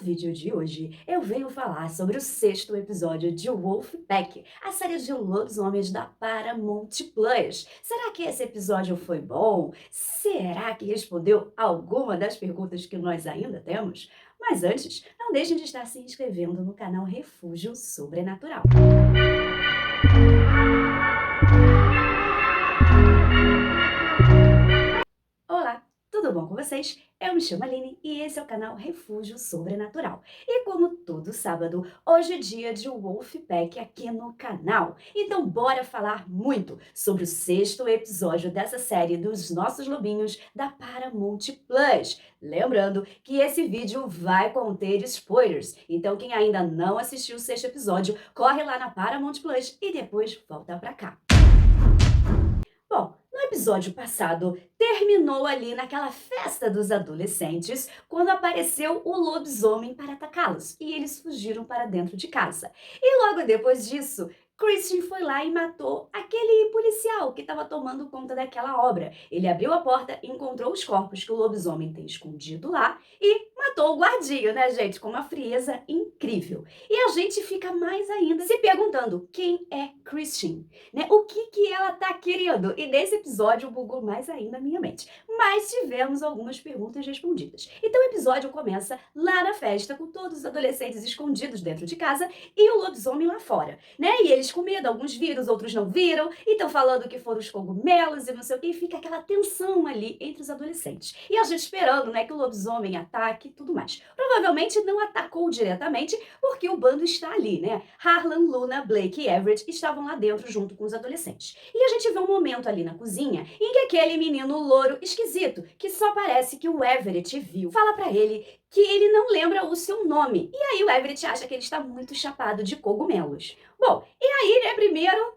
vídeo de hoje, eu venho falar sobre o sexto episódio de Wolfpack, a série de lobisomens da Paramount Plus. Será que esse episódio foi bom? Será que respondeu alguma das perguntas que nós ainda temos? Mas antes, não deixem de estar se inscrevendo no canal Refúgio Sobrenatural. Olá, tudo bom com vocês? Eu me chamo Aline e esse é o canal Refúgio Sobrenatural. E como todo sábado, hoje é dia de Wolfpack aqui no canal. Então bora falar muito sobre o sexto episódio dessa série dos nossos lobinhos da Paramount Plus. Lembrando que esse vídeo vai conter spoilers, então quem ainda não assistiu o sexto episódio, corre lá na Paramount Plus e depois volta pra cá. Bom, no episódio passado, terminou ali naquela festa dos adolescentes, quando apareceu o lobisomem para atacá-los, e eles fugiram para dentro de casa. E logo depois disso, Christian foi lá e matou aquele policial que estava tomando conta daquela obra. Ele abriu a porta, encontrou os corpos que o lobisomem tem escondido lá e matou o guardinha, né, gente? Com uma frieza incrível. E a gente fica mais ainda se perguntando quem é Christian, né? O que ela tá querendo? E nesse episódio bugou mais ainda a minha mente. Mas tivemos algumas perguntas respondidas. Então o episódio começa lá na festa, com todos os adolescentes escondidos dentro de casa e o lobisomem lá fora, né? E eles com medo, alguns viram, outros não viram, e estão falando que foram os cogumelos e não sei o que, e fica aquela tensão ali entre os adolescentes. E a gente esperando, né, que o lobisomem ataque e tudo mais. Provavelmente não atacou diretamente, porque o bando está ali, né? Harlan, Luna, Blake e Everett estavam lá dentro junto com os adolescentes. E a gente vê um momento ali na cozinha em que aquele menino louro esquisito, que só parece que o Everett viu, fala pra ele que ele não lembra o seu nome. E aí o Everett acha que ele está muito chapado de cogumelos. Bom, e aí, né, primeiro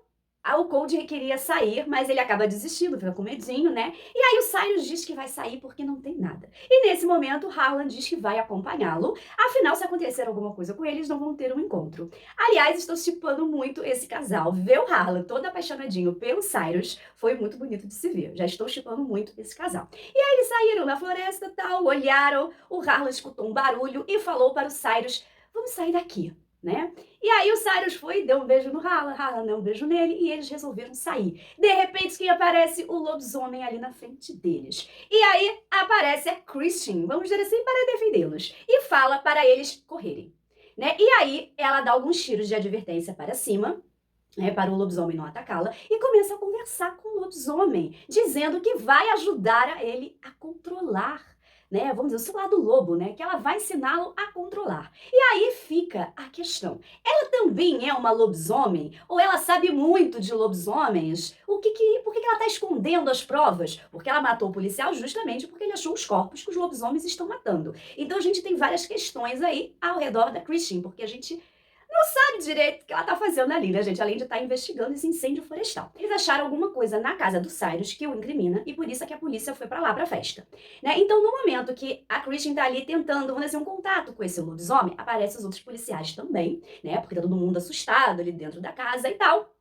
o Cody queria sair, mas ele acaba desistindo, fica com medinho, né? E aí o Cyrus diz que vai sair porque não tem nada. E nesse momento, Harlan diz que vai acompanhá-lo. Afinal, se acontecer alguma coisa com eles, não vão ter um encontro. Aliás, estou shippando muito esse casal. Ver o Harlan todo apaixonadinho pelo Cyrus foi muito bonito de se ver. Já estou shippando muito esse casal. E aí eles saíram na floresta, tal, olharam, o Harlan escutou um barulho e falou para o Cyrus: vamos sair daqui, né? E aí o Cyrus foi e deu um beijo no Harlan, Harlan deu um beijo nele e eles resolveram sair. De repente, quem aparece? O lobisomem ali na frente deles. E aí aparece a Christian, vamos dizer assim, para defendê-los. E fala para eles correrem, né? E aí ela dá alguns tiros de advertência para cima, para o lobisomem não atacá-la, e começa a conversar com o lobisomem, dizendo que vai ajudar a ele a controlar, né, vamos dizer, o seu lado lobo, né, que ela vai ensiná-lo a controlar. E aí fica a questão, ela também é uma lobisomem? Ou ela sabe muito de lobisomens? Por que ela está escondendo as provas? Porque ela matou o policial justamente porque ele achou os corpos que os lobisomens estão matando. Então a gente tem várias questões aí ao redor da Christine, porque a gente não sabe direito o que ela tá fazendo ali, né, gente? Além de estar investigando esse incêndio florestal. Eles acharam alguma coisa na casa do Cyrus que o incrimina e por isso é que a polícia foi pra lá, pra festa, né? Então, no momento que a Christian tá ali tentando, vamos dizer, um contato com esse lobisomem, aparecem os outros policiais também, né? Porque tá todo mundo assustado ali dentro da casa e tal.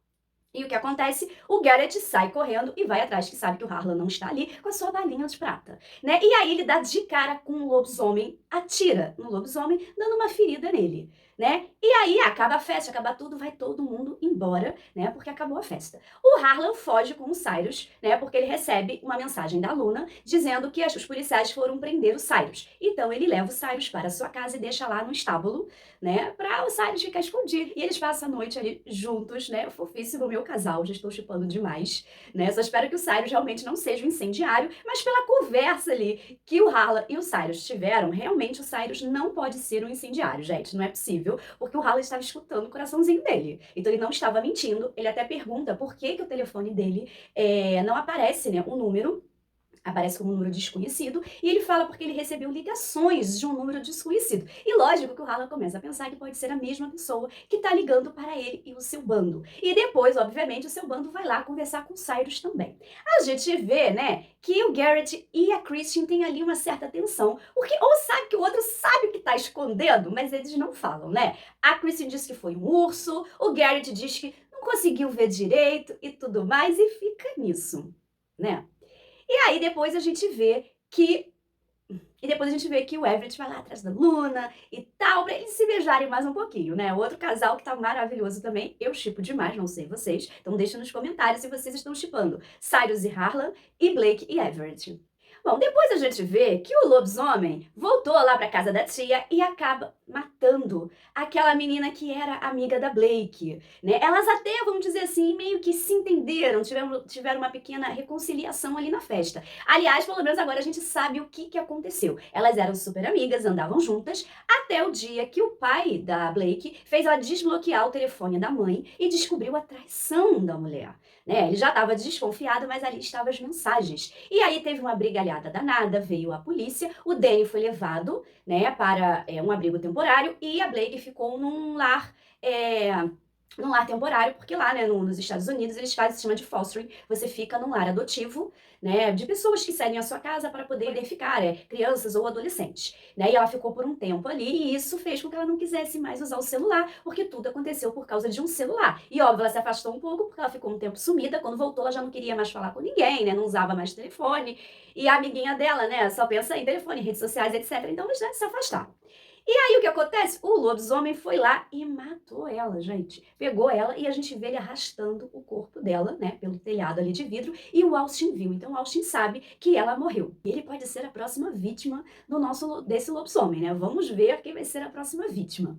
E o que acontece? O Garrett sai correndo e vai atrás, que sabe que o Harlan não está ali, com a sua balinha de prata, né? E aí ele dá de cara com o lobisomem, atira no lobisomem, dando uma ferida nele, né? E aí acaba a festa, acaba tudo, vai todo mundo embora, né? Porque acabou a festa. O Harlan foge com o Cyrus, né? Porque ele recebe uma mensagem da Luna dizendo que os policiais foram prender o Cyrus. Então ele leva o Cyrus para a sua casa e deixa lá no estábulo, né? Para o Cyrus ficar escondido. E eles passam a noite ali juntos, né? Fofíssimo meu casal, já estou chipando demais, né? Só espero que o Cyrus realmente não seja um incendiário, mas pela conversa ali que o Harlan e o Cyrus tiveram, realmente o Cyrus não pode ser um incendiário, gente, não é possível, porque o Harlan estava escutando o coraçãozinho dele. Então ele não estava mentindo, ele até pergunta por que o telefone dele não aparece, né, um número, aparece como um número desconhecido, e ele fala porque ele recebeu ligações de um número desconhecido. E lógico que o Harlan começa a pensar que pode ser a mesma pessoa que está ligando para ele e o seu bando. E depois, obviamente, o seu bando vai lá conversar com o Cyrus também. A gente vê, né, que o Garrett e a Christian têm ali uma certa tensão, porque ou sabe que o outro sabe que está escondendo, mas eles não falam, né? A Christian diz que foi um urso, o Garrett diz que não conseguiu ver direito e tudo mais, e fica nisso, né? E aí depois a gente vê que E depois a gente vê que o Everett vai lá atrás da Luna e tal, pra eles se beijarem mais um pouquinho, né? Outro casal que tá maravilhoso também, eu shippo demais, não sei vocês. Então deixa nos comentários se vocês estão shippando Cyrus e Harlan e Blake e Everett. Bom, depois a gente vê que o lobisomem voltou lá pra casa da tia e acaba matando aquela menina que era amiga da Blake, né? Elas até, vamos dizer assim, meio que se entenderam, tiveram uma pequena reconciliação ali na festa. Aliás, pelo menos agora a gente sabe o que aconteceu. Elas eram super amigas, andavam juntas, até o dia que o pai da Blake fez ela desbloquear o telefone da mãe e descobriu a traição da mulher. Né? Ele já estava desconfiado, mas ali estavam as mensagens. E aí teve uma brigalhada danada, veio a polícia, o Danny foi levado, né, para um abrigo temporário e a Blake ficou num lar temporário, porque lá, né, nos Estados Unidos, eles fazem o sistema de fostering, você fica num lar adotivo, né, de pessoas que cedem a sua casa para poder ficar, crianças ou adolescentes, né, e ela ficou por um tempo ali, e isso fez com que ela não quisesse mais usar o celular, porque tudo aconteceu por causa de um celular. E óbvio, ela se afastou um pouco, porque ela ficou um tempo sumida, quando voltou ela já não queria mais falar com ninguém, né, não usava mais telefone, e a amiguinha dela, né, só pensa em telefone, redes sociais, etc, então eles se afastaram. E aí o que acontece? O lobisomem foi lá e matou ela, gente. Pegou ela e a gente vê ele arrastando o corpo dela, né, pelo telhado ali de vidro, e o Austin viu. Então o Austin sabe que ela morreu. Ele pode ser a próxima vítima desse lobisomem, né? Vamos ver quem vai ser a próxima vítima.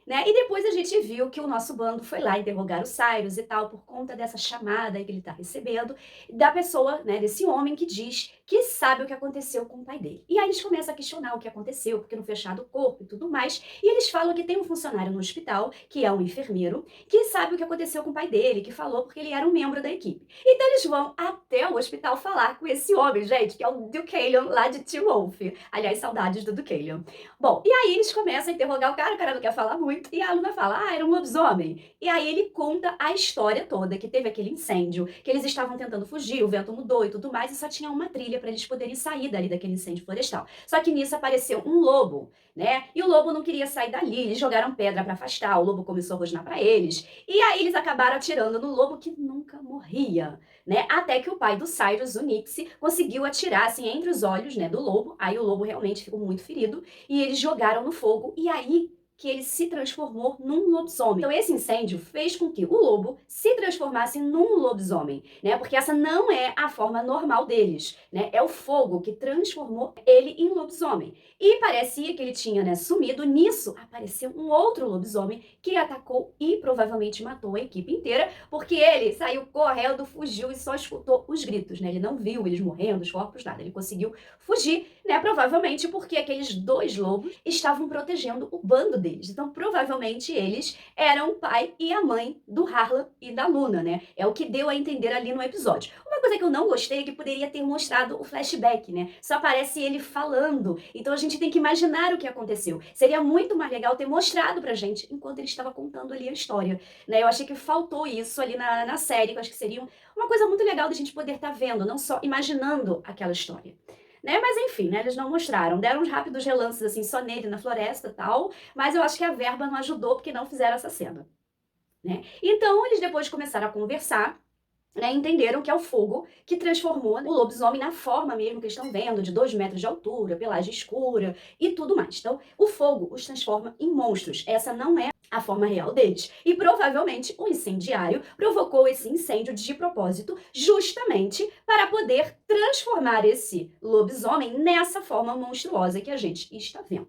Né? E depois a gente viu que o nosso bando foi lá interrogar o Cyrus e tal, por conta dessa chamada que ele está recebendo, da pessoa, né, desse homem que diz que sabe o que aconteceu com o pai dele. E aí eles começam a questionar o que aconteceu, porque não foi achado o corpo e tudo mais, e eles falam que tem um funcionário no hospital, que é um enfermeiro, que sabe o que aconteceu com o pai dele, que falou porque ele era um membro da equipe. Então eles vão até o hospital falar com esse homem, gente, que é o Deucalion lá de Teen Wolf. Aliás, saudades do Deucalion. Bom, e aí eles começam a interrogar o cara não quer falar muito, e a aluna fala, era um lobisomem. E aí ele conta a história toda, que teve aquele incêndio, que eles estavam tentando fugir, o vento mudou e tudo mais, e só tinha uma trilha para eles poderem sair dali daquele incêndio florestal. Só que nisso apareceu um lobo, né? E o lobo não queria sair dali, eles jogaram pedra para afastar, o lobo começou a rosnar para eles, e aí eles acabaram atirando no lobo que nunca morria, né? Até que o pai do Cyrus, o Nixie, conseguiu atirar assim entre os olhos, né, do lobo, aí o lobo realmente ficou muito ferido, e eles jogaram no fogo, e aí que ele se transformou num lobisomem. Então esse incêndio fez com que o lobo se transformasse num lobisomem, né? Porque essa não é a forma normal deles, né? É o fogo que transformou ele em lobisomem. E parecia que ele tinha, né, sumido. Nisso apareceu um outro lobisomem que atacou e provavelmente matou a equipe inteira, porque ele saiu correndo, fugiu e só escutou os gritos, né? Ele não viu eles morrendo, os corpos, nada. Ele conseguiu fugir, né? Provavelmente porque aqueles dois lobos estavam protegendo o bando deles. Então, provavelmente, eles eram o pai e a mãe do Harlan e da Luna, né? É o que deu a entender ali no episódio. Uma coisa que eu não gostei é que poderia ter mostrado o flashback, né? Só aparece ele falando. Então, a gente tem que imaginar o que aconteceu. Seria muito mais legal ter mostrado pra gente enquanto ele estava contando ali a história, né? Eu achei que faltou isso ali na série, que eu acho que seria uma coisa muito legal da gente poder estar vendo, não só imaginando aquela história. Né? Mas enfim, né, eles não mostraram. Deram uns rápidos relances assim só nele na floresta e tal, mas eu acho que a verba não ajudou porque não fizeram essa cena, né? Então eles depois começaram a conversar, né, entenderam que é o fogo que transformou o lobisomem na forma mesmo que eles estão vendo, de 2 metros de altura, pelagem escura e tudo mais. Então, o fogo os transforma em monstros. Essa não é a forma real deles. E provavelmente o incendiário provocou esse incêndio de propósito justamente para poder transformar esse lobisomem nessa forma monstruosa que a gente está vendo.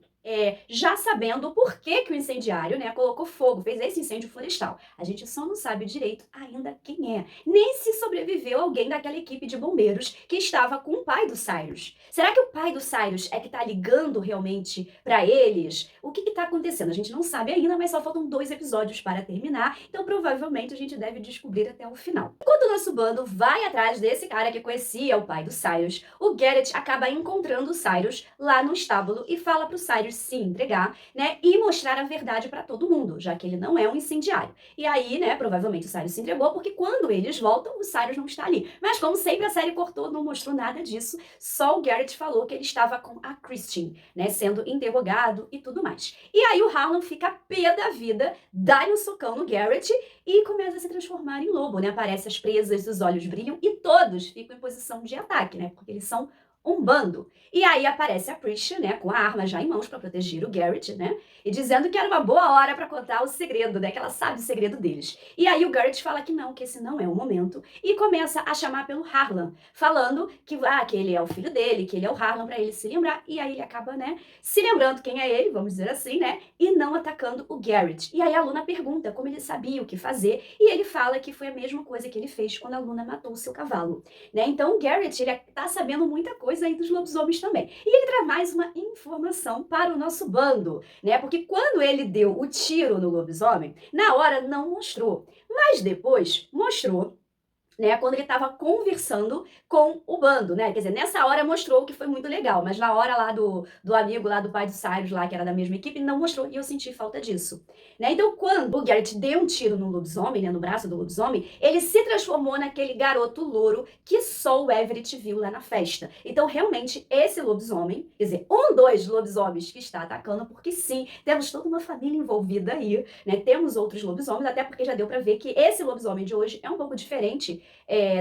Já sabendo o porquê que o incendiário, né, colocou fogo, fez esse incêndio florestal. A gente só não sabe direito ainda quem é, nem se sobreviveu alguém daquela equipe de bombeiros que estava com o pai do Cyrus. Será que o pai do Cyrus é que tá ligando realmente para eles? O que tá acontecendo? A gente não sabe ainda, mas só faltam 2 episódios para terminar, então provavelmente a gente deve descobrir até o final. Enquanto o nosso bando vai atrás desse cara que conhecia o pai do Cyrus, o Garrett acaba encontrando o Cyrus lá no estábulo e fala pro Cyrus se entregar, né, e mostrar a verdade para todo mundo, já que ele não é um incendiário. E aí, né, provavelmente o Cyrus se entregou, porque quando eles voltam, o Cyrus não está ali. Mas como sempre a série cortou, não mostrou nada disso, só o Garrett falou que ele estava com a Christine, né, sendo interrogado e tudo mais. E aí o Harlan fica pé da vida, dá um socão no Garrett e começa a se transformar em lobo, né, aparece as presas, os olhos brilham e todos ficam em posição de ataque, né, porque eles são um bando. E aí aparece a Christian, né, com a arma já em mãos para proteger o Garrett, né, e dizendo que era uma boa hora para contar o segredo, né, que ela sabe o segredo deles. E aí o Garrett fala que não, que esse não é o momento, e começa a chamar pelo Harlan, falando que ele é o filho dele, que ele é o Harlan, para ele se lembrar, e aí ele acaba, né, se lembrando quem é ele, vamos dizer assim, né, e não atacando o Garrett. E aí a Luna pergunta como ele sabia o que fazer, e ele fala que foi a mesma coisa que ele fez quando a Luna matou o seu cavalo, né? Então o Garrett, ele tá sabendo muita coisa aí dos lobisomens também. E ele traz mais uma informação para o nosso bando, né? Porque quando ele deu o tiro no lobisomem, na hora não mostrou, mas depois mostrou, né, quando ele estava conversando com o bando, né? Quer dizer, nessa hora mostrou que foi muito legal, mas na hora lá do amigo lá do pai do Cyrus lá, que era da mesma equipe, não mostrou e eu senti falta disso, né? Então, quando o Garrett deu um tiro no lobisomem, né, no braço do lobisomem, ele se transformou naquele garoto louro que só o Everett viu lá na festa. Então, realmente, esse lobisomem, quer dizer, dos lobisomens que está atacando, porque sim, temos toda uma família envolvida aí, né? Temos outros lobisomens, até porque já deu pra ver que esse lobisomem de hoje é um pouco diferente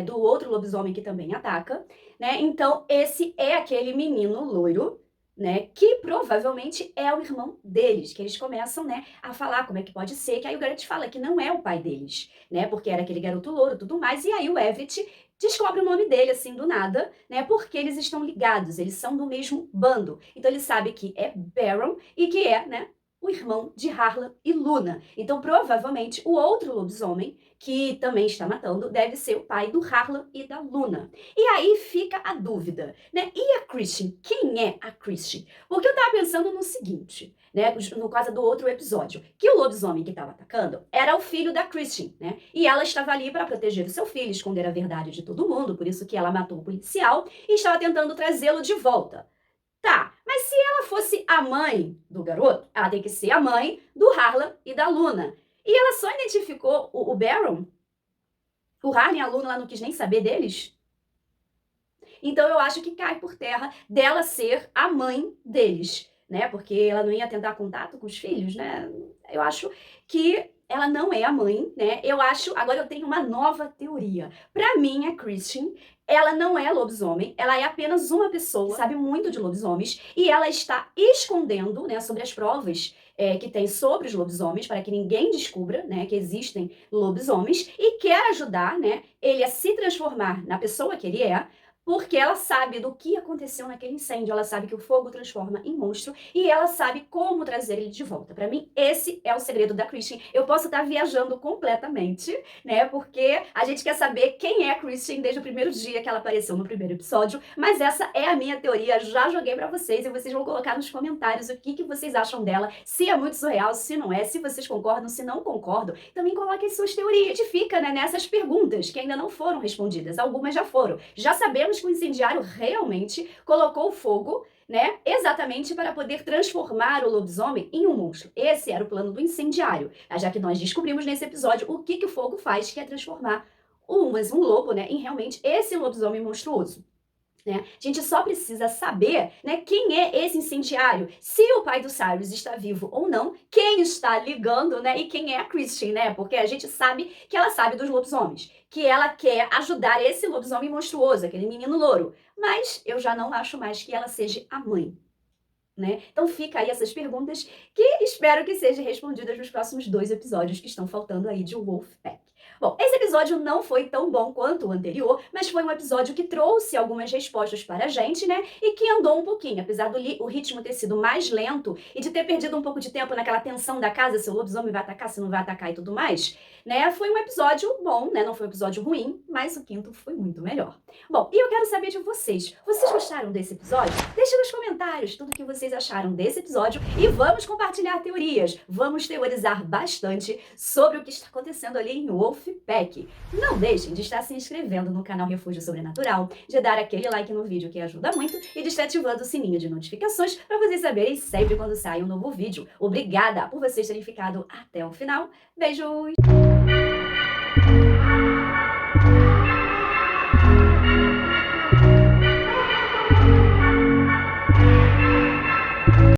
do outro lobisomem que também ataca, né? Então, esse é aquele menino loiro, né, que provavelmente é o irmão deles, que eles começam, né, a falar como é que pode ser, que aí o Garrett fala que não é o pai deles, né, porque era aquele garoto louro e tudo mais, e aí o Everett descobre o nome dele, assim, do nada, né, porque eles estão ligados, eles são do mesmo bando, então ele sabe que é Baron e que é, né, o irmão de Harlan e Luna. Então, provavelmente, o outro lobisomem, que também está matando, deve ser o pai do Harlan e da Luna. E aí fica a dúvida, né? E a Christian? Quem é a Christian? Porque eu tava pensando no seguinte, né? No caso do outro episódio, que o lobisomem que estava atacando era o filho da Christian, né? E ela estava ali para proteger o seu filho, esconder a verdade de todo mundo, por isso que ela matou o policial e estava tentando trazê-lo de volta. Tá, mas se ela fosse a mãe do garoto, ela tem que ser a mãe do Harlan e da Luna. E ela só identificou o Baron? O Harlan e a Luna, ela não quis nem saber deles? Então eu acho que cai por terra dela ser a mãe deles, né? Porque ela não ia tentar contato com os filhos, né? Eu acho que ela não é a mãe, né? Agora eu tenho uma nova teoria. Pra mim, a Christian, ela não é lobisomem, ela é apenas uma pessoa que sabe muito de lobisomens e ela está escondendo, né, sobre as provas que tem sobre os lobisomens, para que ninguém descubra, né, que existem lobisomens, e quer ajudar, né, ele a se transformar na pessoa que ele é, porque ela sabe do que aconteceu naquele incêndio, ela sabe que o fogo transforma em monstro e ela sabe como trazer ele de volta. Pra mim, esse é o segredo da Christian. Eu posso estar viajando completamente, né? Porque a gente quer saber quem é a Christian desde o primeiro dia que ela apareceu no primeiro episódio, mas essa é a minha teoria, já joguei pra vocês e vocês vão colocar nos comentários o que vocês acham dela, se é muito surreal, se não é, se vocês concordam, se não concordam. Também coloquem suas teorias. A gente fica, né, nessas perguntas que ainda não foram respondidas, algumas já foram. Já sabemos que o incendiário realmente colocou fogo, né, exatamente para poder transformar o lobisomem em um monstro. Esse era o plano do incendiário, já que nós descobrimos nesse episódio o que o fogo faz, que é transformar um lobo, né, em realmente esse lobisomem monstruoso. Né? A gente só precisa saber, né, quem é esse incendiário, se o pai do Cyrus está vivo ou não, quem está ligando, né, e quem é a Christian, né? Porque a gente sabe que ela sabe dos lobisomens, que ela quer ajudar esse lobisomem monstruoso, aquele menino louro. Mas eu já não acho mais que ela seja a mãe. Né? Então fica aí essas perguntas que espero que sejam respondidas nos próximos 2 episódios que estão faltando aí de Wolfpack. Bom, esse episódio não foi tão bom quanto o anterior, mas foi um episódio que trouxe algumas respostas para a gente, né? E que andou um pouquinho, apesar do o ritmo ter sido mais lento e de ter perdido um pouco de tempo naquela tensão da casa, se o lobisomem vai atacar, se não vai atacar e tudo mais, né? Foi um episódio bom, né? Não foi um episódio ruim, mas o quinto foi muito melhor. Bom, e eu quero saber de vocês. Vocês gostaram desse episódio? Deixe nos comentários tudo que vocês acharam desse episódio e vamos compartilhar teorias. Vamos teorizar bastante sobre o que está acontecendo ali em Wolfpack. Não deixem de estar se inscrevendo no canal Refúgio Sobrenatural, de dar aquele like no vídeo que ajuda muito e de estar ativando o sininho de notificações para vocês saberem sempre quando sai um novo vídeo. Obrigada por vocês terem ficado até o final. Beijos!